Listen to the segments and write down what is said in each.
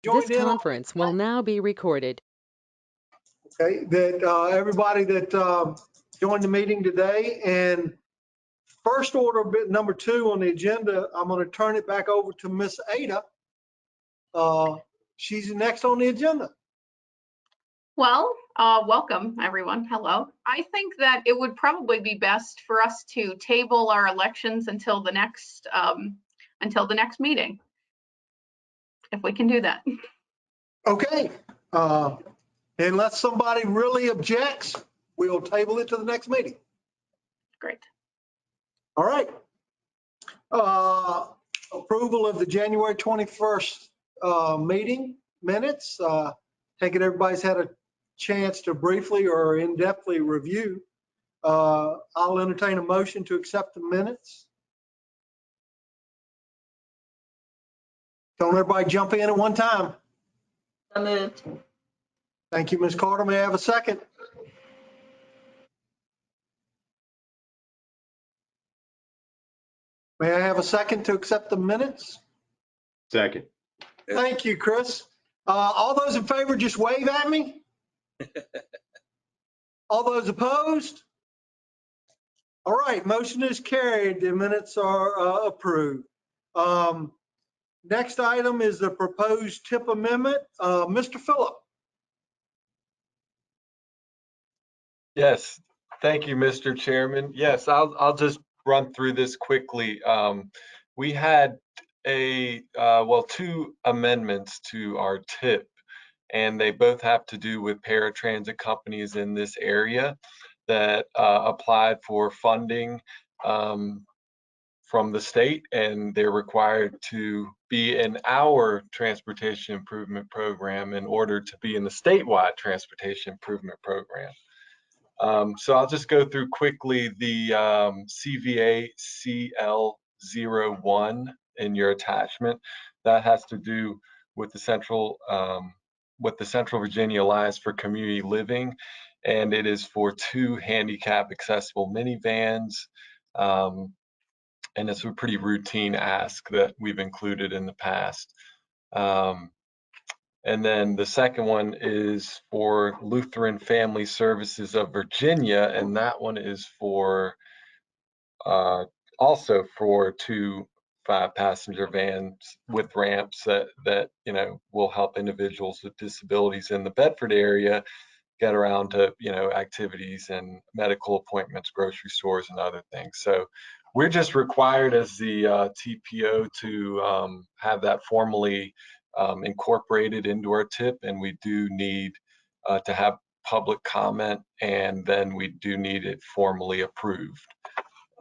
This conference will now be recorded. Okay, that everybody that joined the meeting today. And first order, bit number 2 on the agenda, I'm going to turn it back over to Miss Ada. She's next on the agenda. Well, welcome everyone. Hello. I think that it would probably be best for us to table our elections until the next meeting, if we can do that. Okay. Unless somebody really objects, we'll table it to the next meeting. Great. All right. Approval of the January 21st meeting minutes. Take it everybody's had a chance to briefly or in-depthly review. I'll entertain a motion to accept the minutes. Don't everybody jump in at one time. So moved. Thank you, Ms. Carter. May I have a second? May I have a second to accept the minutes? Second. Thank you, Chris. All those in favor, just wave at me. All those opposed? All right, motion is carried. The minutes are approved. Next item is the proposed tip amendment. Mr. Phillip. Yes, thank you, Mr. Chairman. Yes, I'll just run through this quickly. We had two amendments to our tip, and they both have to do with paratransit companies in this area that applied for funding from the state, and they're required to be in our transportation improvement program in order to be in the statewide transportation improvement program. So I'll just go through quickly the CVACL01 in your attachment. That has to do with the Central Virginia Alliance for Community Living, and it is for 2 handicap accessible minivans. And it's a pretty routine ask that we've included in the past. And then the second one is for Lutheran Family Services of Virginia, and that one is for also for 2 5-passenger vans with ramps that will help individuals with disabilities in the Bedford area get around to activities and medical appointments, grocery stores, and other things. So we're just required as the TPO to have that formally incorporated into our tip, and we do need to have public comment, and then we do need it formally approved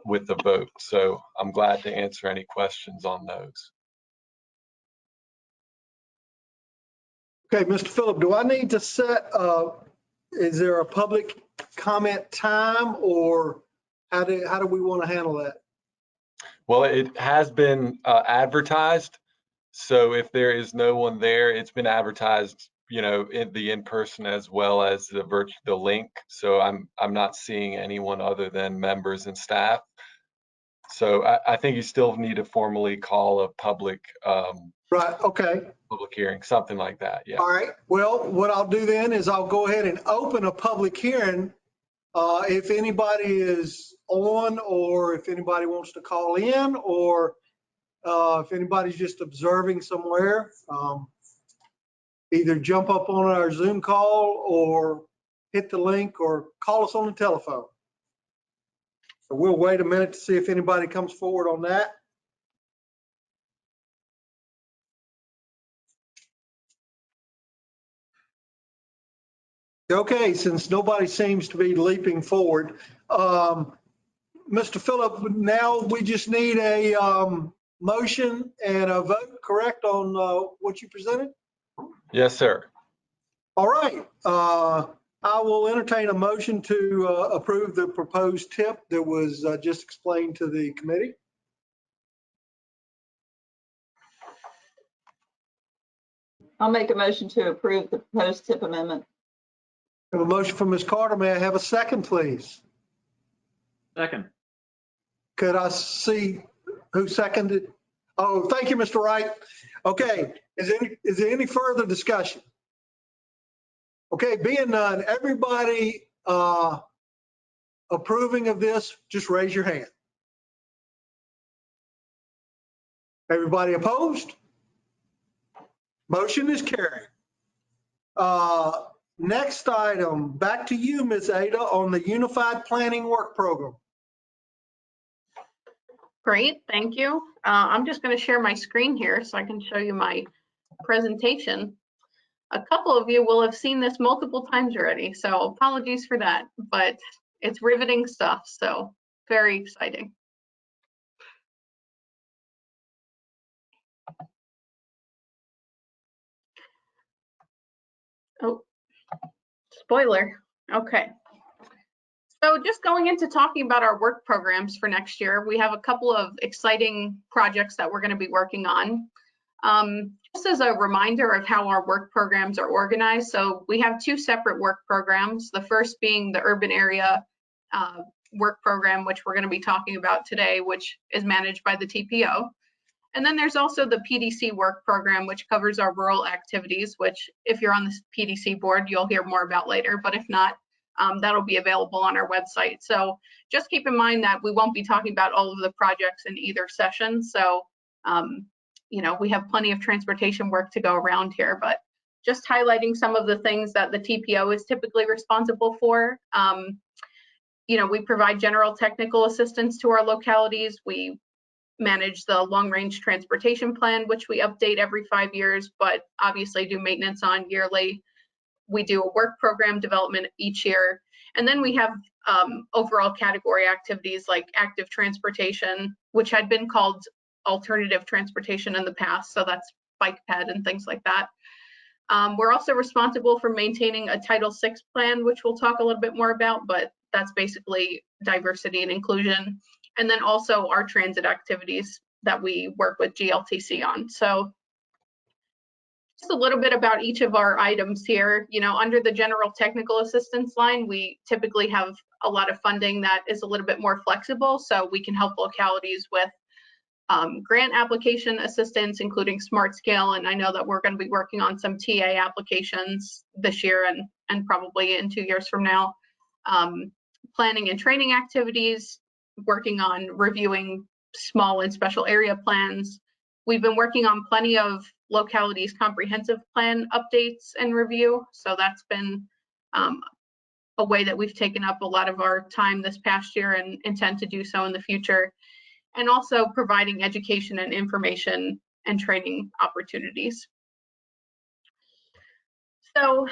with the vote. So I'm glad to answer any questions on those. Okay, Mr. Phillip, do I need to set, is there a public comment time, or how do we want to handle that? Well, it has been advertised. So if there is no one there, it's been advertised, in person as well as the link. So I'm not seeing anyone other than members and staff. So I think you still need to formally call a public Right. Okay. public hearing, something like that. Yeah. All right. Well, what I'll do then is I'll go ahead and open a public hearing. If anybody is on, or if anybody wants to call in, or if anybody's just observing somewhere, either jump up on our Zoom call or hit the link or call us on the telephone. So we'll wait a minute to see if anybody comes forward on that. Okay, since nobody seems to be leaping forward, Mr. Phillip, now we just need a motion and a vote, correct, on what you presented? Yes, sir. All right. I will entertain a motion to approve the proposed tip that was just explained to the committee. I'll make a motion to approve the proposed tip amendment. I have a motion from Ms. Carter. May I have a second, please? Second. Could I see who seconded? Oh, thank you, Mr. Wright. Okay, is there any further discussion? Okay, being none, everybody approving of this, just raise your hand. Everybody opposed? Motion is carried. Next item, back to you, Ms. Ada, on the Unified Planning Work Program. Great, thank you. I'm just going to share my screen here so I can show you my presentation. A couple of you will have seen this multiple times already, so apologies for that, but it's riveting stuff, so very exciting. Oh, spoiler. Okay. So just going into talking about our work programs for next year, we have a couple of exciting projects that we're going to be working on. Just as a reminder of how our work programs are organized, so we have two separate work programs, the first being the urban area work program, which we're going to be talking about today, which is managed by the TPO. And then there's also the PDC work program, which covers our rural activities, which if you're on the PDC board, you'll hear more about later, but if not, that'll be available on our website. So just keep in mind that we won't be talking about all of the projects in either session. So, you know, we have plenty of transportation work to go around here, but just highlighting some of the things that the TPO is typically responsible for. You know, we provide general technical assistance to our localities. We manage the long-range transportation plan, which we update every 5 years, but obviously do maintenance on yearly. We do a work program development each year. And then we have overall category activities like active transportation, which had been called alternative transportation in the past. So that's bike ped and things like that. We're also responsible for maintaining a Title VI plan, which we'll talk a little bit more about, but that's basically diversity and inclusion. And then also our transit activities that we work with GLTC on. So just a little bit about each of our items here. You know, under the general technical assistance line, we typically have a lot of funding that is a little bit more flexible. So we can help localities with grant application assistance, including smart scale. And I know that we're going to be working on some TA applications this year and probably in 2 years from now. Planning and training activities, working on reviewing small and special area plans. We've been working on plenty of localities comprehensive plan updates and review. So that's been a way that we've taken up a lot of our time this past year and intend to do so in the future. And also providing education and information and training opportunities. So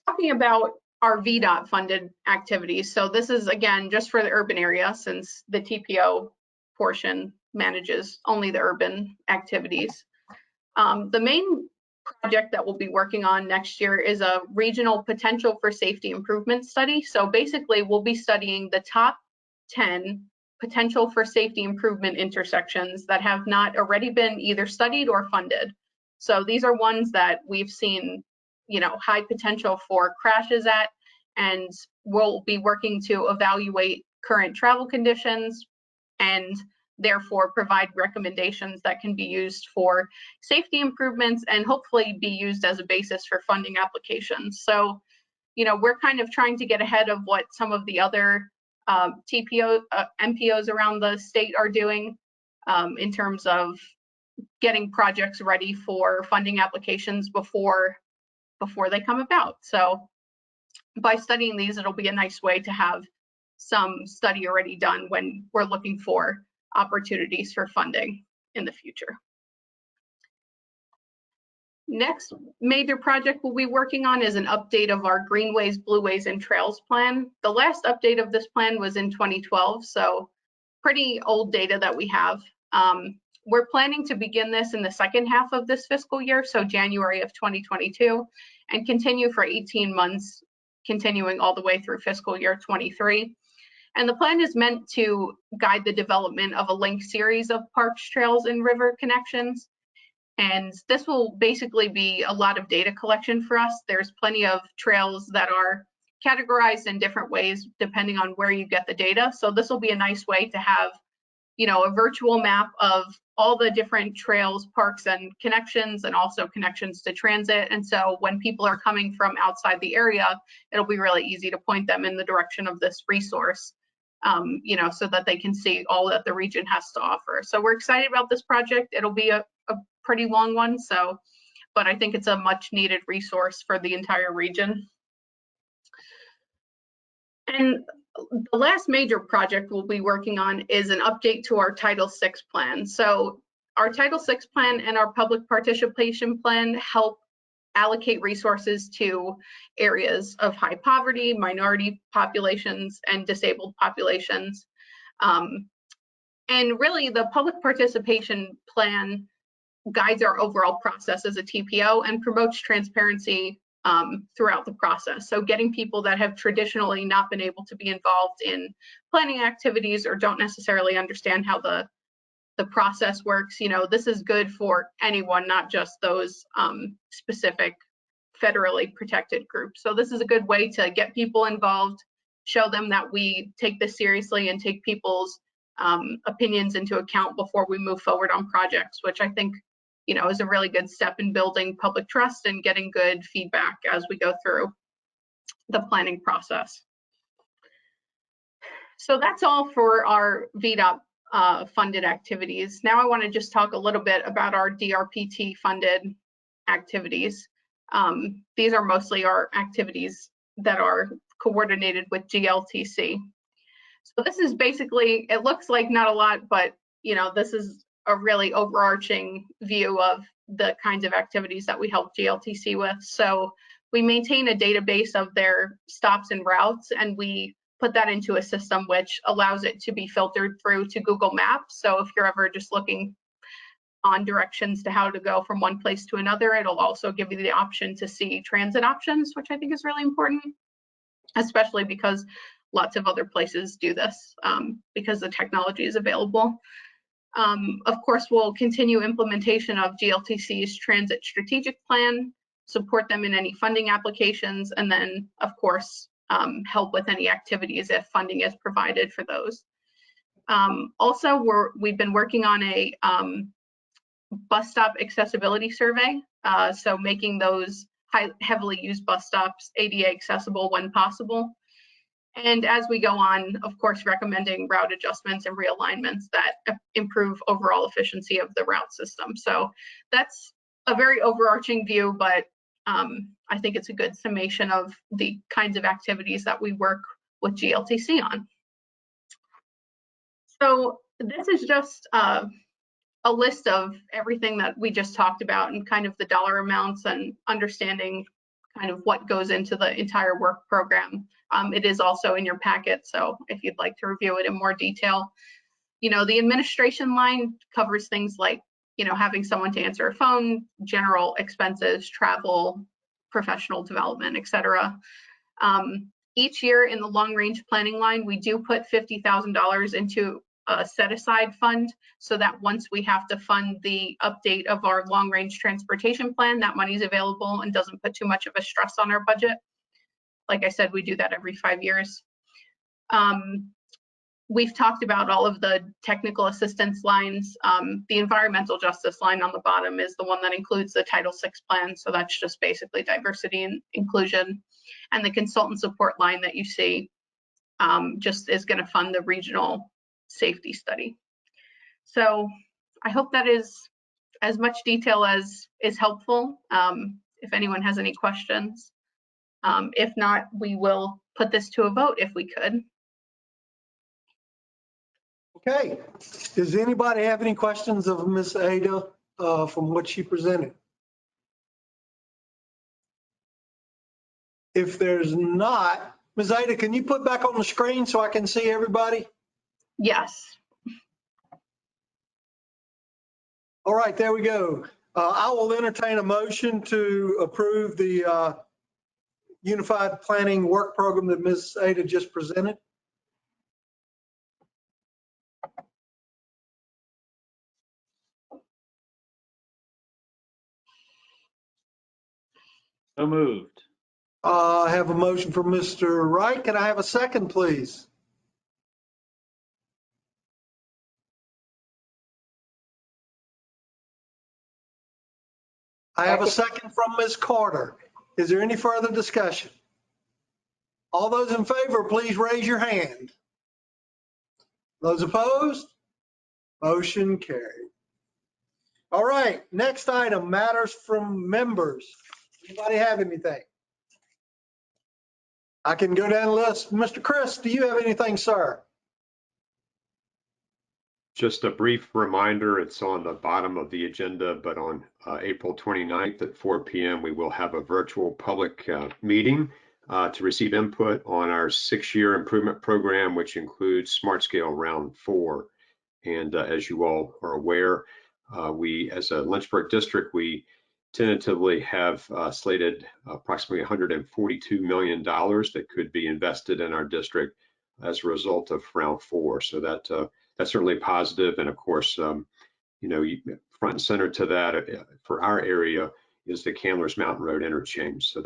talking about our Vdot funded activities. So this is, again, just for the urban area, since the TPO portion manages only the urban activities. The main project that we'll be working on next year is a regional potential for safety improvement study. So basically, we'll be studying the top 10 potential for safety improvement intersections that have not already been either studied or funded. So these are ones that we've seen, you know, high potential for crashes at, and we'll be working to evaluate current travel conditions and therefore provide recommendations that can be used for safety improvements and hopefully be used as a basis for funding applications. So, you know, we're kind of trying to get ahead of what some of the other MPOs around the state are doing in terms of getting projects ready for funding applications before they come about. So by studying these, it'll be a nice way to have some study already done when we're looking for opportunities for funding in the future. Next major project we'll be working on is an update of our Greenways, Blueways, and Trails plan. The last update of this plan was in 2012, so pretty old data that we have. We're planning to begin this in the second half of this fiscal year, so January of 2022, and continue for 18 months, continuing all the way through fiscal year 23. And the plan is meant to guide the development of a linked series of parks, trails, and river connections. And this will basically be a lot of data collection for us. There's plenty of trails that are categorized in different ways depending on where you get the data. So this will be a nice way to have a virtual map of all the different trails, parks, and connections, and also connections to transit. And so when people are coming from outside the area, it'll be really easy to point them in the direction of this resource, so that they can see all that the region has to offer. So we're excited about this project. It'll be a pretty long one, but I think it's a much needed resource for the entire region. And the last major project we'll be working on is an update to our Title VI plan. So our Title VI plan and our public participation plan help allocate resources to areas of high poverty, minority populations, and disabled populations. And really, the public participation plan guides our overall process as a TPO and promotes transparency throughout the process. So getting people that have traditionally not been able to be involved in planning activities or don't necessarily understand how the process works, this is good for anyone, not just those specific federally protected groups. So this is a good way to get people involved, show them that we take this seriously and take people's opinions into account before we move forward on projects, which I think is a really good step in building public trust and getting good feedback as we go through the planning process. So that's all for our Vdot funded activities. Now I want to just talk a little bit about our DRPT funded activities. These are mostly our activities that are coordinated with GLTC. So this is basically, it looks like not a lot, but this is a really overarching view of the kinds of activities that we help GLTC with. So we maintain a database of their stops and routes, and we put that into a system which allows it to be filtered through to Google Maps. So if you're ever just looking on directions to how to go from one place to another, it'll also give you the option to see transit options, which I think is really important, especially because lots of other places do this because the technology is available. Of course, we'll continue implementation of GLTC's transit strategic plan, support them in any funding applications, and then, of course, help with any activities if funding is provided for those. Also, we've been working on a bus stop accessibility survey, so making those heavily used bus stops ADA accessible when possible. And as we go on, of course, recommending route adjustments and realignments that improve overall efficiency of the route system. So that's a very overarching view, but I think it's a good summation of the kinds of activities that we work with GLTC on. So this is just a list of everything that we just talked about and kind of the dollar amounts and understanding kind of what goes into the entire work program. It is also in your packet, so if you'd like to review it in more detail. The administration line covers things like, having someone to answer a phone, general expenses, travel, professional development, etc. Each year in the long range planning line, we do put $50,000 into a set aside fund so that once we have to fund the update of our long range transportation plan, that money is available and doesn't put too much of a stress on our budget. Like I said, we do that every 5 years. We've talked about all of the technical assistance lines. The environmental justice line on the bottom is the one that includes the Title VI plan. So that's just basically diversity and inclusion. And the consultant support line that you see just is going to fund the regional safety study. So I hope that is as much detail as is helpful. If anyone has any questions. If not, we will put this to a vote if we could. Okay. Does anybody have any questions of Ms. Ada from what she presented? If there's not, Ms. Ada, can you put back on the screen so I can see everybody? Yes. All right, there we go. I will entertain a motion to approve the Unified Planning Work Program that Ms. Ada just presented. So moved. I have a motion from Mr. Wright. Can I have a second, please? I have a second from Ms. Carter. Is there any further discussion? All those in favor, please raise your hand. Those opposed? Motion carried. All right, next item, matters from members. Anybody have anything? I can go down the list. Mr. Chris, do you have anything, sir? Just a brief reminder, it's on the bottom of the agenda, but on April 29th at 4 p.m., we will have a virtual public meeting to receive input on our 6-year improvement program, which includes Smart Scale Round 4. And as you all are aware, we, as a Lynchburg district, we tentatively have slated approximately $142 million that could be invested in our district as a result of Round 4. So that's certainly positive. And of course, you know, front and center to that for our area is the Candlers Mountain Road interchange. So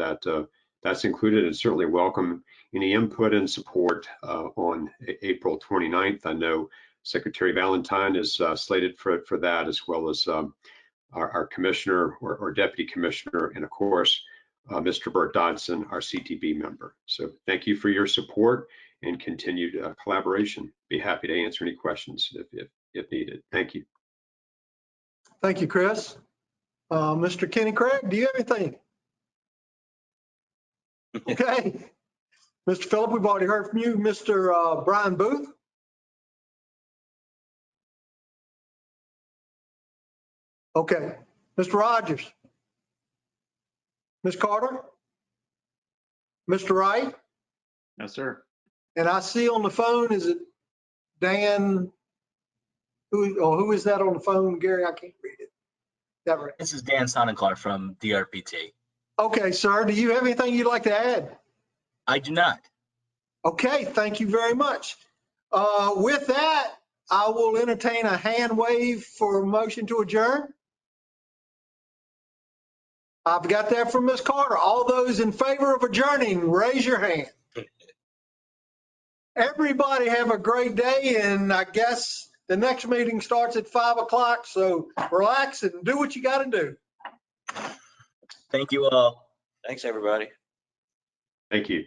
that's included, and certainly welcome any input and support on April 29th. I know Secretary Valentine is slated for that, as well as our commissioner or deputy commissioner, and of course, Mr. Bert Dodson, our CTB member. So thank you for your support and continued collaboration. Be happy to answer any questions if needed. Thank you. Thank you, Chris. Mr. Kenny Craig, do you have anything? Okay. Mr. Phillip, we've already heard from you. Mr. Brian Booth? Okay. Mr. Rogers? Ms. Carter? Mr. Wright? No, sir. And I see on the phone, is it Dan? Who is that on the phone? Gary, I can't read it. Is that right? This is Dan Sonnenklaar from Drpt. Okay, sir. Do you have anything you'd like to add? I do not. Okay, thank you very much. With that, I will entertain a hand wave for a motion to adjourn. I've got that from Ms. Carter. All those in favor of adjourning, raise your hand. Everybody have a great day, and I guess the next meeting starts at 5 o'clock, so relax and do what you got to do. Thank you all. Thanks, everybody. Thank you.